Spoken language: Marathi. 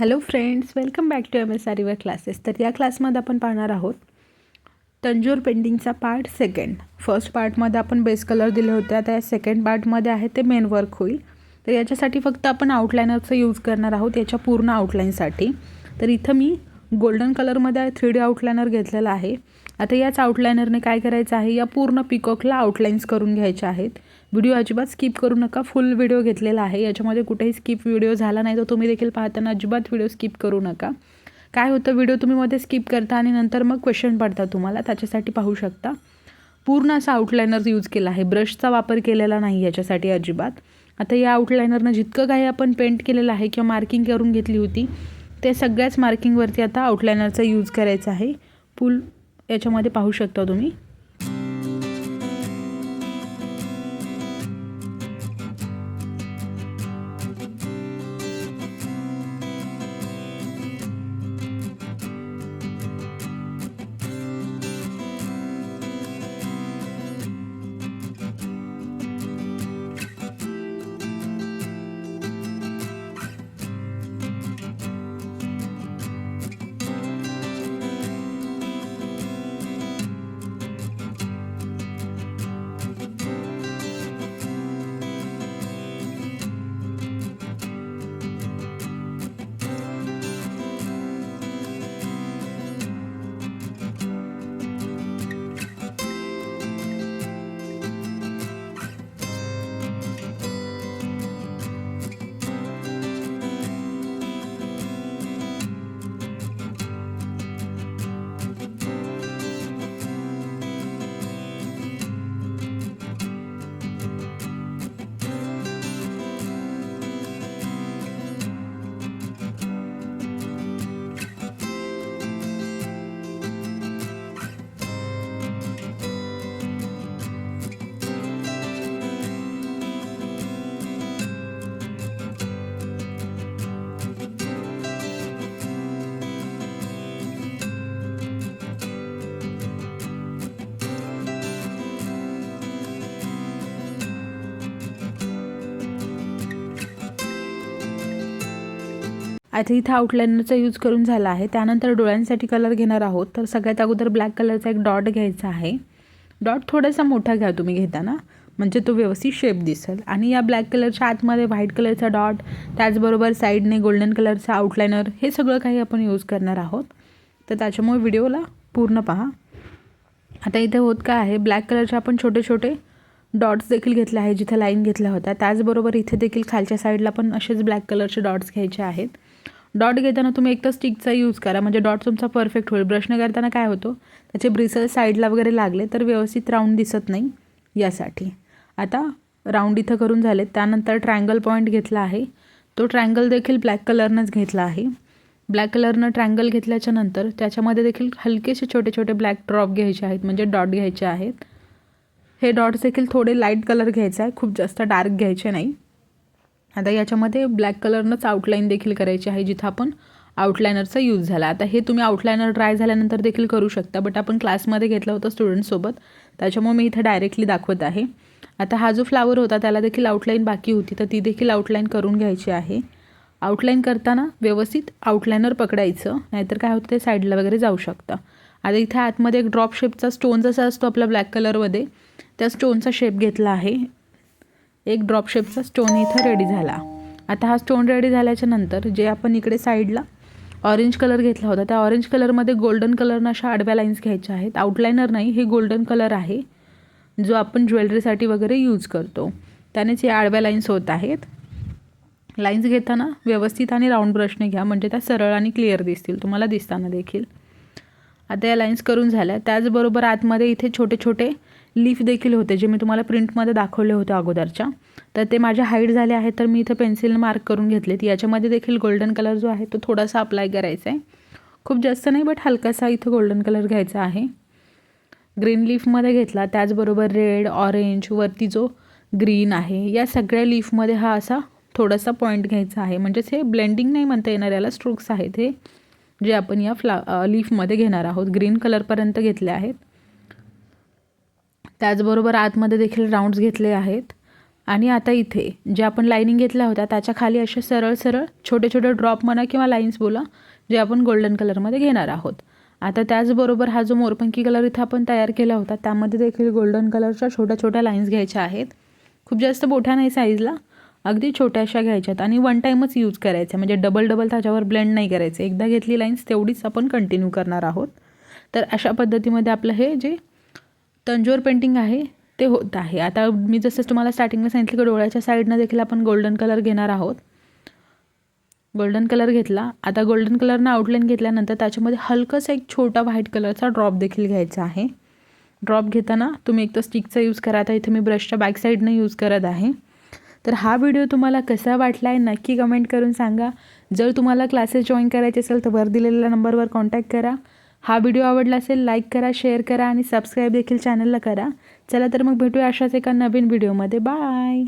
Hello friends, welcome back to MSRE work classes. तर या क्लासमध्ये आपण पाहणार आहोत तंजोर पेंटिंगचा पार्ट सेकंड. फर्स्ट पार्टमध्ये आपण बेस कलर दिले होते, आता या सेकंड पार्टमध्ये आहे ते मेन वर्क होईल. तर याच्यासाठी फक्त आपण आउटलाइनरचा यूज करणार आहोत याच्या पूर्ण आउटलाईनसाठी. तर इथं मी गोल्डन कलरमध्ये 3D आउटलाइनर घेतलेला आहे. आता याच आउटलाइनरने काय करायचं आहे, या पूर्ण पिकॉकला आउटलाइन्स करून घ्यायचे आहेत. व्हिडिओ अजिबात स्किप करू नका, फुल व्हिडिओ घेतलेला आहे, याच्यामध्ये कुठेही स्किप व्हिडिओ झाला नाही तर तुम्ही देखील पाहताना अजिबात व्हिडिओ स्किप करू नका. काय होतं, व्हिडिओ तुम्ही मध्ये स्किप करता आणि नंतर मग क्वेश्चन पडतात तुम्हाला, त्याच्यासाठी पाहू शकता. पूर्ण असा आउटलाइनर यूज केला आहे, ब्रशचा वापर केलेला नाही याच्यासाठी अजिबात. आता या आउटलाइनरनं जितकं काही आपण पेंट केलेलं आहे किंवा मार्किंग करून घेतली होती ते सगळ्याच मार्किंगवरती आता आउटलाइनरचा यूज करायचा आहे. फुल याच्यामध्ये पाहू शकता तुम्ही. आता इथं आउटलाइनरचा यूज करून झाला आहे. त्यानंतर डोळ्यांसाठी कलर घेणार आहोत. तर सगळ्यात अगोदर ब्लॅक कलरचा एक डॉट घ्यायचा आहे. डॉट थोडासा मोठा घ्या तुम्ही घेताना, म्हणजे तो व्यवस्थित शेप दिसेल. आणि या ब्लॅक कलरच्या आतमध्ये व्हाईट कलरचा डॉट, त्याचबरोबर साईडने गोल्डन कलरचा आउटलाइनर, हे सगळं काही आपण यूज करणार आहोत. तर त्याच्यामुळे व्हिडिओला पूर्ण पहा. आता इथे होत काय आहे, ब्लॅक कलरचे आपण छोटे छोटे डॉट्स देखील घेतले आहे जिथे लाईन घेतल्या होत्या. त्याचबरोबर इथे देखील खालच्या साईडला पण असेच ब्लॅक कलरचे डॉट्स घ्यायचे आहेत. डॉट घेताना तुम्ही एक तर स्टिकचा यूज करा, म्हणजे डॉट तुमचा परफेक्ट होईल. ब्रशने करताना काय होतं, त्याचे ब्रिसल साईडला वगैरे लागले तर व्यवस्थित राऊंड दिसत नाही, यासाठी. आता राऊंड इथं करून झाले. त्यानंतर ट्रायंगल पॉईंट घेतला आहे, तो ट्रायंगल देखील ब्लॅक कलरनंच घेतला आहे. ब्लॅक कलरनं ट्रायंगल घेतल्याच्या नंतर त्याच्यामध्ये देखील हलकेसे छोटे छोटे ब्लॅक ड्रॉप घ्यायचे आहेत, म्हणजे डॉट घ्यायचे आहेत. हे डॉट्स देखील थोडे लाईट कलर घ्यायचा आहे, खूप जास्त डार्क घ्यायचे नाही. आता याच्यामध्ये ब्लॅक कलरनंच आउटलाईन देखील करायची आहे जिथं आपण आउटलाइनरचा यूज झाला. आता हे तुम्ही आउटलाइनर ड्राय झाल्यानंतर देखील करू शकता, बट आपण क्लासमध्ये घेतलं होतं स्टुडंटसोबत, त्याच्यामुळे मी इथं डायरेक्टली दाखवत आहे. आता हा जो फ्लावर होता त्याला देखील आउटलाईन बाकी होती, तर ती देखील आउटलाईन करून घ्यायची आहे. आउटलाईन करताना व्यवस्थित आउटलाइनर पकडायचं, नाहीतर काय होतं ते साईडला वगैरे जाऊ शकतं. आता इथे आतमध्ये एक ड्रॉप शेपचा स्टोन जसा असतो आपला ब्लॅक कलरमध्ये, त्या स्टोनचा शेप घेतला आहे. एक ड्रॉप शेपचा स्टोन इथं रेडी झाला. आता हा स्टोन रेडी झाल्याच्या नंतर जे आपण इकडे साईडला ऑरेंज कलर घेतला होता, त्या ऑरेंज कलरमध्ये गोल्डन कलरनं अशा आडव्या लाईन्स घ्यायच्या आहेत. आउटलाइनर नाही, हे गोल्डन कलर आहे जो आपण ज्वेलरीसाठी वगैरे यूज करतो, त्यानेच या आडव्या लाईन्स होत आहेत. लाईन्स घेताना व्यवस्थित आणि राऊंड ब्रशने घ्या, म्हणजे त्या सरळ आणि क्लिअर दिसतील तुम्हाला दिसताना देखील. आता या लाईन्स करून झाल्या. त्याचबरोबर आतमध्ये इथे छोटे छोटे लीफ देखील होते, जे मी तुम्हाला प्रिंटमध्ये दाखवले होते अगोदरच्या. तर ते माझ्या हाईट झाले आहेत, तर मी इथे पेन्सिलने मार्क करून घेतलेत. याच्यामध्ये देखील गोल्डन कलर जो आहे तो थोडासा अप्लाय करायचा आहे, खूप जास्त नाही, बट हलकासा इथं गोल्डन कलर घ्यायचा आहे. ग्रीन लीफमध्ये घेतला, त्याचबरोबर रेड, ऑरेंज, वरती जो ग्रीन आहे, या सगळ्या लीफमध्ये हा असा थोडासा पॉईंट घ्यायचा आहे. म्हणजेच हे ब्लेंडिंग नाही म्हणता येणार, याला स्ट्रोक्स आहेत हे, जे आपण या लीफमध्ये घेणार आहोत. ग्रीन कलरपर्यंत घेतले आहेत. त्याचबरोबर आतमध्ये देखील राऊंड्स घेतले आहेत आणि आता इथे जे आपण लाईनिंग घेतल्या होत्या त्याच्या खाली असे सरळ सरळ छोटे छोटे ड्रॉप म्हणा किंवा लाईन्स बोला, जे आपण गोल्डन कलरमध्ये घेणार आहोत. आता त्याचबरोबर हा जो मोरपंखी कलर इथं आपण तयार केला होता त्यामध्ये देखील गोल्डन कलरच्या छोट्या छोट्या लाईन्स घ्यायच्या आहेत. खूप जास्त मोठ्या नाही साईजला, अगदी छोट्याशा घ्यायच्यात आणि वन टाईमच यूज करायचं, म्हणजे डबल डबल त्याच्यावर ब्लेंड नाही करायचं. एकदा घेतली लाईन्स तेवढीच आपण कंटिन्यू करणार आहोत. तर अशा पद्धतीमध्ये आपलं हे जे तंजोर पेंटिंग आहे ते होत आहे. आता मी जसं तुम्हाला स्टार्टिंगला सांगितलं की डोळ्याच्या साईडनं देखील आपण गोल्डन कलर घेणार आहोत. गोल्डन कलर घेतला. आता गोल्डन कलरनं आउटलाईन घेतल्यानंतर त्याच्यामध्ये हलकंसं एक छोटा व्हाईट कलरचा ड्रॉप देखील घ्यायचा आहे. ड्रॉप घेताना तुम्ही एक तर स्टिकचा यूज करा. आता इथे मी ब्रशच्या बॅक साईडनं यूज करत आहे. तर हा व्हिडिओ तुम्हाला कसा वाटला आहे नक्की कमेंट करून सांगा. जर तुम्हाला क्लासेस जॉईन करायचे असेल तर वर दिलेल्या नंबरवर कॉन्टॅक्ट करा. हा व्हिडिओ आवडला असेल लाईक करा, शेअर करा आणि सबस्क्राईब देखील चॅनलला करा. चला तर मग भेटूया अशाच एका नवीन व्हिडिओमध्ये. बाय.